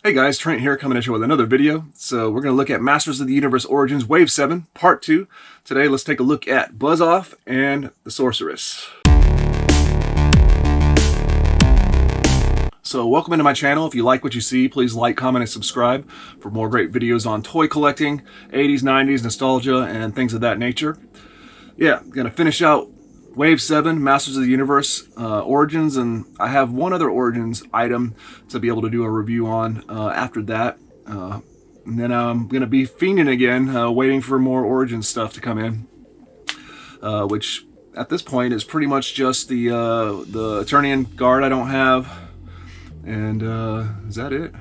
Hey guys, Trent here coming at you with another video. So we're going to look at Masters of the Universe Origins Wave 7 Part 2. Today let's take a look at Buzz Off and the Sorceress. So welcome into my channel. If you like what you see, please like, comment, and subscribe for more great videos on toy collecting, 80s, 90s, nostalgia, and things of that nature. Yeah, I'm going to finish out Wave 7, Masters of the Universe Origins, and I have one other Origins item to be able to do a review on after that. And then I'm going to be fiending again, waiting for more Origins stuff to come in, which at this point is pretty much just the Eternian Guard I don't have. And is that it?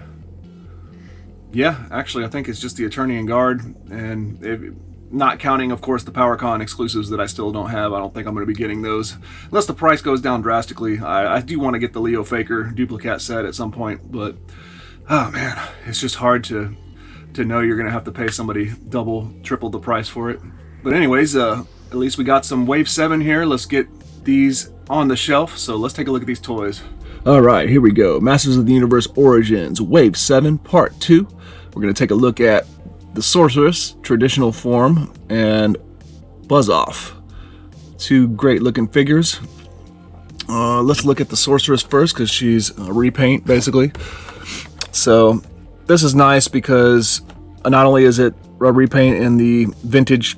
Yeah, actually I think it's just the Eternian Guard, and not counting, of course, the PowerCon exclusives that I still don't have. I don't think I'm going to be getting those unless the price goes down drastically. I do want to get the Leo Faker duplicate set at some point, but oh man, it's just hard to know you're going to have to pay somebody double, triple the price for it. But anyways, at least we got some Wave 7 here. Let's get these on the shelf. So let's take a look at these toys. All right, here we go. Masters of the Universe Origins Wave 7 Part 2. We're going to take a look at the Sorceress, traditional form, and Buzz Off. Two great looking figures. Let's look at the Sorceress first because she's a repaint basically. So this is nice because not only is it a repaint in the vintage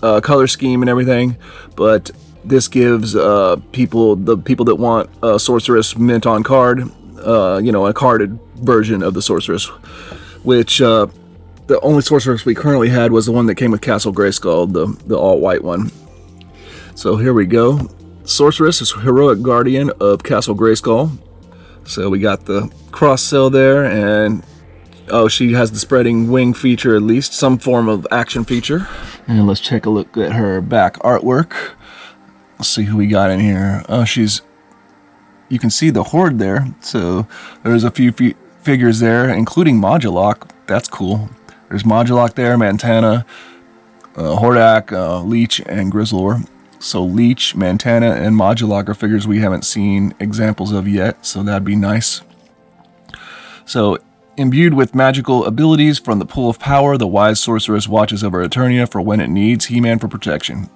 color scheme and everything, but this gives the people that want a Sorceress mint on card, a carded version of the Sorceress, which the only Sorceress we currently had was the one that came with Castle Grayskull, the all-white one. So here we go. Sorceress is heroic guardian of Castle Grayskull. So we got the cross cell there, and oh, she has the spreading wing feature, at least some form of action feature. And let's take a look at her back artwork. Let's see who we got in here. Oh, you can see the Horde there. So there's a few figures there, including Modulok. That's cool. There's Modulok there, Mantana, Hordak, Leech, and Grizzlor. So Leech, Mantana, and Modulok are figures we haven't seen examples of yet, so that'd be nice. So, imbued with magical abilities from the Pool of Power, the wise Sorceress watches over Eternia for when it needs He-Man for protection.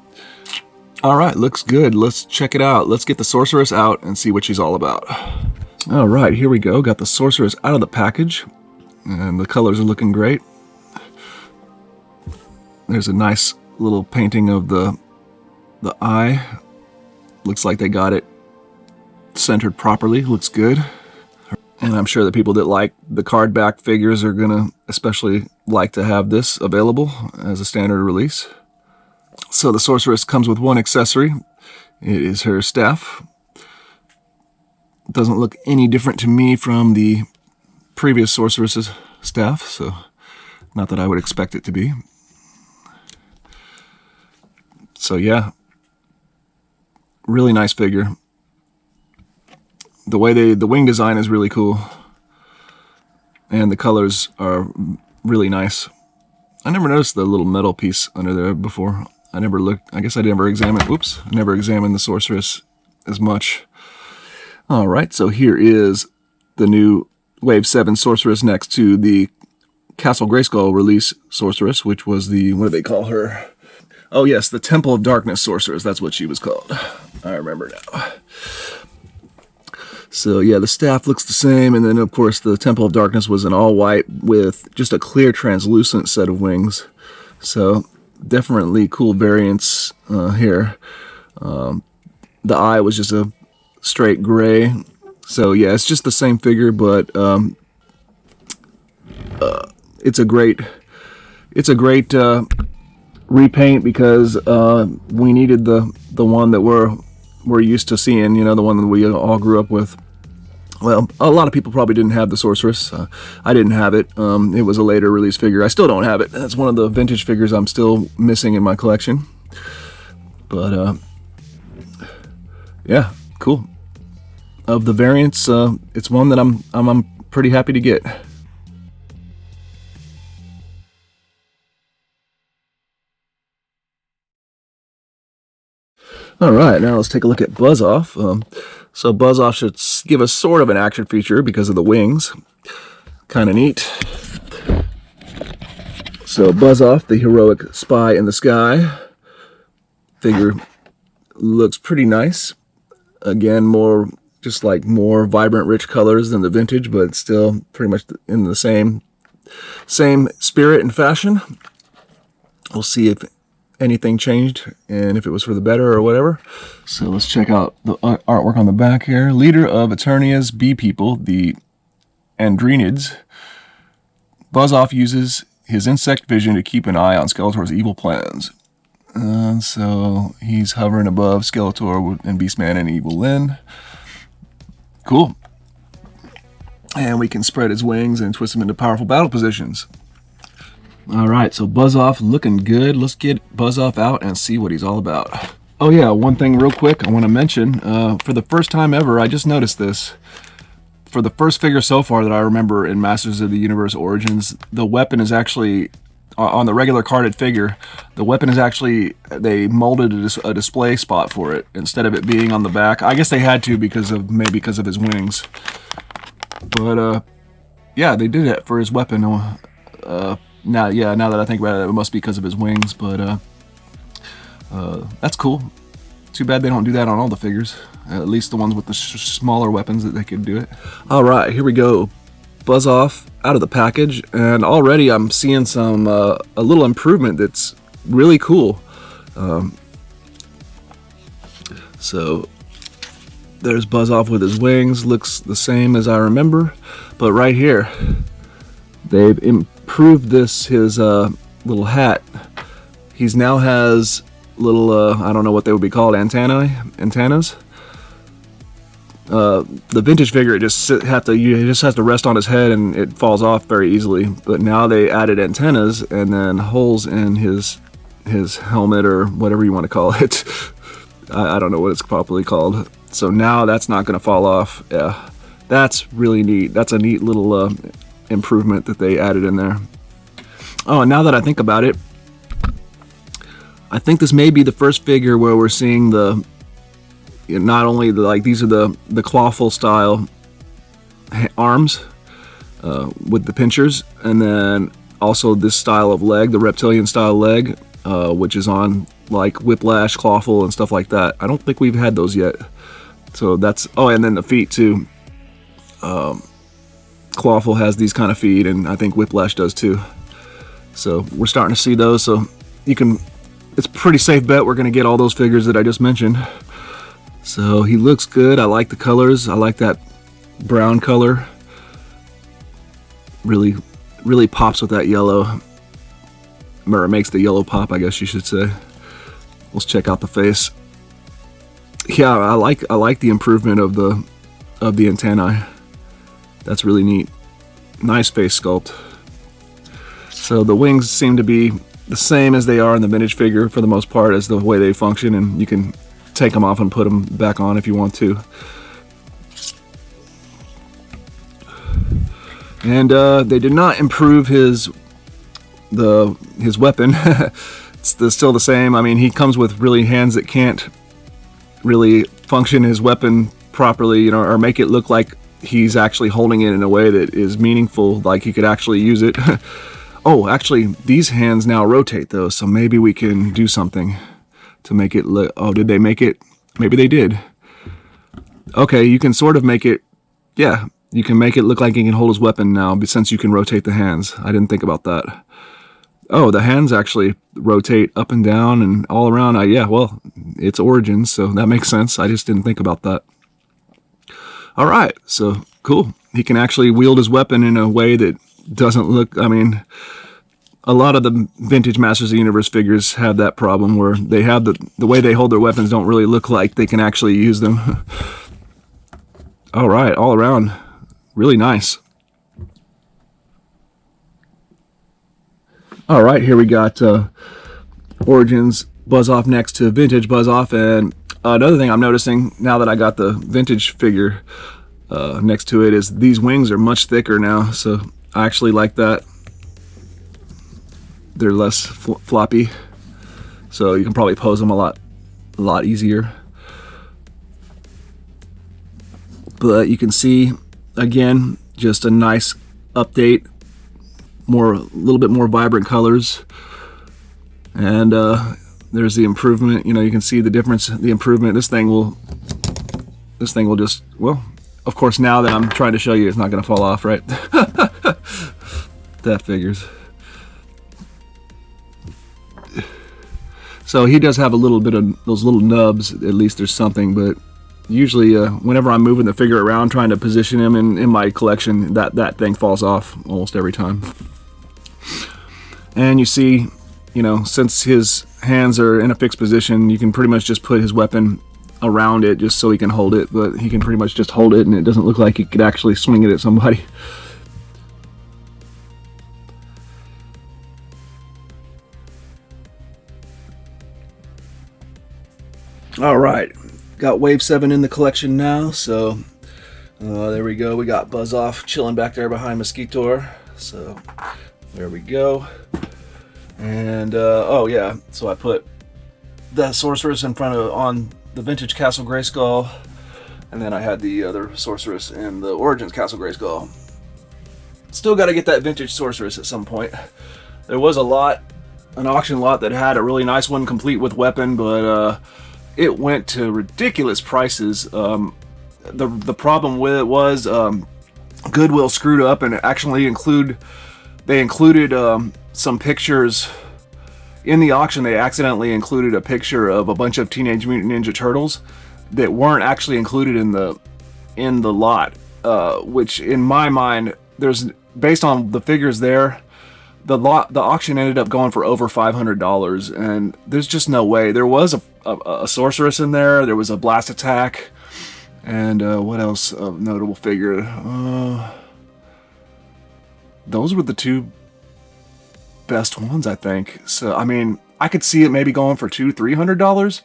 Alright, looks good. Let's check it out. Let's get the Sorceress out and see what she's all about. Alright, here we go. Got the Sorceress out of the package, and the colors are looking great. There's a nice little painting of the eye. Looks like they got it centered properly. Looks good. And I'm sure that people that like the card back figures are gonna especially like to have this available as a standard release. So the Sorceress comes with one accessory. It is her staff. It doesn't look any different to me from the previous Sorceress's staff, so not that I would expect it to be. So yeah, really nice figure. The way the wing design is really cool, and the colors are really nice. I never noticed the little metal piece under there before. I never looked. I guess I never examined. Oops, I never examined the Sorceress as much. All right, so here is the new Wave 7 Sorceress next to the Castle Grayskull release Sorceress, which was the, what do they call her? Oh yes, the Temple of Darkness Sorceress, that's what she was called. I remember now. So yeah, the staff looks the same, and then of course the Temple of Darkness was an all-white with just a clear translucent set of wings. So definitely cool variants here. The eye was just a straight gray. So yeah, it's just the same figure, but it's a great repaint because we needed the one that we're used to seeing, the one that we all grew up with. Well, a lot of people probably didn't have the Sorceress. I didn't have it. It was a later release figure. I still don't have it. That's one of the vintage figures I'm still missing in my collection. But yeah, cool. Of the variants, it's one that I'm pretty happy to get. Alright, now let's take a look at Buzz Off. So Buzz Off should give us sort of an action feature because of the wings. Kind of neat. So Buzz Off, the heroic spy in the sky. Figure looks pretty nice. Again, more vibrant, rich colors than the vintage, but still pretty much in the same spirit and fashion. We'll see if anything changed and if it was for the better or whatever. So let's check out the artwork on the back here. Leader of Eternia's bee people, the Andrenids. Buzz Off uses his insect vision to keep an eye on Skeletor's evil plans. So he's hovering above Skeletor and Beastman and Evil Lyn. Cool. And we can spread his wings and twist him into powerful battle positions. Alright, so Buzz Off looking good. Let's get Buzz Off out and see what he's all about. Oh yeah, one thing real quick I want to mention. For the first time ever, I just noticed this. For the first figure so far that I remember in Masters of the Universe Origins, the weapon is actually, on the regular carded figure, the weapon is actually, they molded a display spot for it instead of it being on the back. I guess they had to maybe because of his wings. But yeah, they did it for his weapon. Now that I think about it, it must be because of his wings, but that's cool. Too bad they don't do that on all the figures. At least the ones with the smaller weapons that they could do it. All right, here we go. Buzz Off out of the package, and already I'm seeing some a little improvement that's really cool. So there's Buzz Off with his wings. Looks the same as I remember, but right here they've improved his little hat. He's now has little I don't know what they would be called, antennas. The vintage figure, it just has to rest on his head and it falls off very easily. But now they added antennas and then holes in his helmet, or whatever you want to call it. I don't know what it's properly called. So now that's not going to fall off. Yeah, that's really neat. That's a neat little improvement that they added in there. Oh, and now that I think about it, I think this may be the first figure where we're seeing not only these are the clawful style arms with the pinchers, and then also this style of leg, the reptilian style leg, which is on like Whiplash, clawful, and stuff like that. I don't think we've had those yet. So that's, oh, and then the feet too. Clawful has these kind of feet, and I think Whiplash does too. So we're starting to see those. So it's a pretty safe bet we're going to get all those figures that I just mentioned. So he looks good. I like the colors. I like that brown color. Really, really pops with that yellow. Or it makes the yellow pop, I guess you should say. Let's check out the face. Yeah, I like the improvement of the antennae. That's really neat. Nice face sculpt. So the wings seem to be the same as they are in the vintage figure for the most part, as the way they function, and you can take them off and put them back on if you want to. And they did not improve his weapon. It's still the same. I mean, he comes with really hands that can't really function his weapon properly, or make it look like he's actually holding it in a way that is meaningful, like he could actually use it. Oh, actually, these hands now rotate though, so maybe we can do something to make it look... Oh, did they make it? Maybe they did. Okay, you can sort of make it... Yeah, you can make it look like he can hold his weapon now, but since you can rotate the hands. I didn't think about that. Oh, the hands actually rotate up and down and all around. Yeah, well, it's Origins, so that makes sense. I just didn't think about that. All right, so cool. He can actually wield his weapon in a way that doesn't look... I mean, a lot of the vintage Masters of the Universe figures have that problem where they have the way they hold their weapons don't really look like they can actually use them. All right, all around, really nice. All right, here we got Origins Buzz Off next to vintage Buzz Off, and another thing I'm noticing now that I got the vintage figure next to it is these wings are much thicker now, so I actually like that. They're less floppy, so you can probably pose them a lot easier. But you can see, again, just a nice update, a little bit more vibrant colors, and there's the improvement. You know, you can see the difference, the improvement. This thing will just, well, of course, now that I'm trying to show you, it's not going to fall off, right? That figures. So he does have a little bit of those little nubs. At least there's something, but usually whenever I'm moving the figure around trying to position him in my collection, that thing falls off almost every time. And you see, you know, since his hands are in a fixed position, you can pretty much just put his weapon around it just so he can hold it, but he can pretty much just hold it and it doesn't look like he could actually swing it at somebody. All right, got Wave 7 in the collection now, so there we go. We got Buzz Off chilling back there behind Mosquitor, so there we go. And oh yeah, so I put the Sorceress in front of on the Vintage Castle Grayskull, and then I had the other Sorceress in the Origins Castle Grayskull. Still got to get that Vintage Sorceress at some point. There was an auction lot that had a really nice one complete with weapon, but it went to ridiculous prices. The problem with it was Goodwill screwed up and actually they included some pictures in the auction. They accidentally included a picture of a bunch of Teenage Mutant Ninja Turtles that weren't actually included in the lot, which in my mind, based on the figures there, the auction ended up going for over $500, and there's just no way. There was a Sorceress in there, there was a Blast Attack, and what else of notable figure? Those were the two best ones, I think. So I mean, I could see it maybe going for $200-300,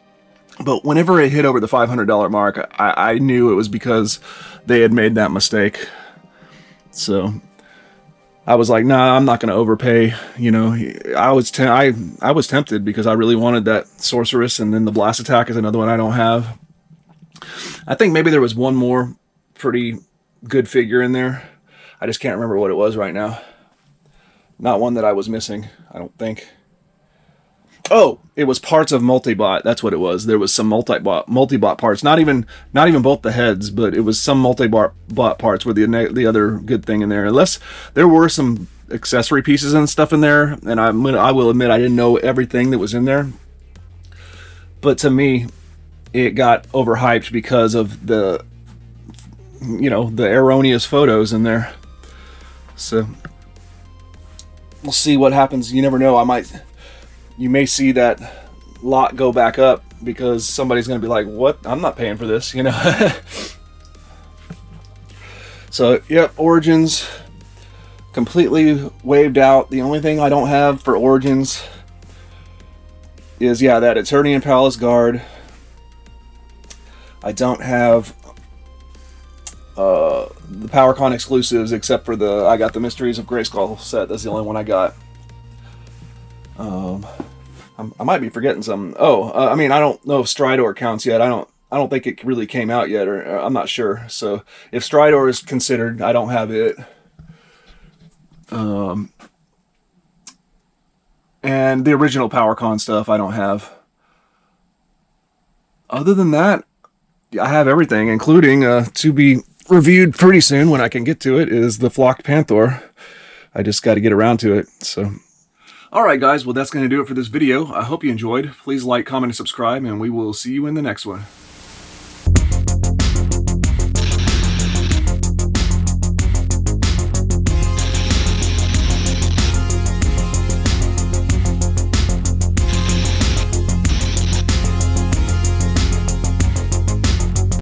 but whenever it hit over the $500 mark, I knew it was because they had made that mistake. So I was like, nah, I'm not going to overpay. You know, I was tempted because I really wanted that Sorceress, and then the Blast Attack is another one I don't have. I think maybe there was one more pretty good figure in there. I just can't remember what it was right now. Not one that I was missing, I don't think. Oh, it was parts of Multibot. That's what it was. There was some multibot parts. Not even both the heads, but it was some multibot parts were the other good thing in there. Unless there were some accessory pieces and stuff in there, and I will admit I didn't know everything that was in there. But to me, it got overhyped because of the, you know, the erroneous photos in there. So we'll see what happens. You never know. You may see that lot go back up because somebody's going to be like, what? I'm not paying for this, you know. So, yep, Origins completely waved out. The only thing I don't have for Origins is, yeah, that Eternian Palace Guard. I don't have the PowerCon exclusives except for I got the Mysteries of Grayskull set. That's the only one I got. I might be forgetting something. I mean, I don't know if Stridor counts yet. I don't think it really came out yet, or I'm not sure. So if Stridor is considered, I don't have it. And the original PowerCon stuff I don't have. Other than that, I have everything, including to be reviewed pretty soon when I can get to it, is the Flocked Panther. I just got to get around to it. So, all right, guys. Well, that's going to do it for this video. I hope you enjoyed. Please like, comment, and subscribe, and we will see you in the next one.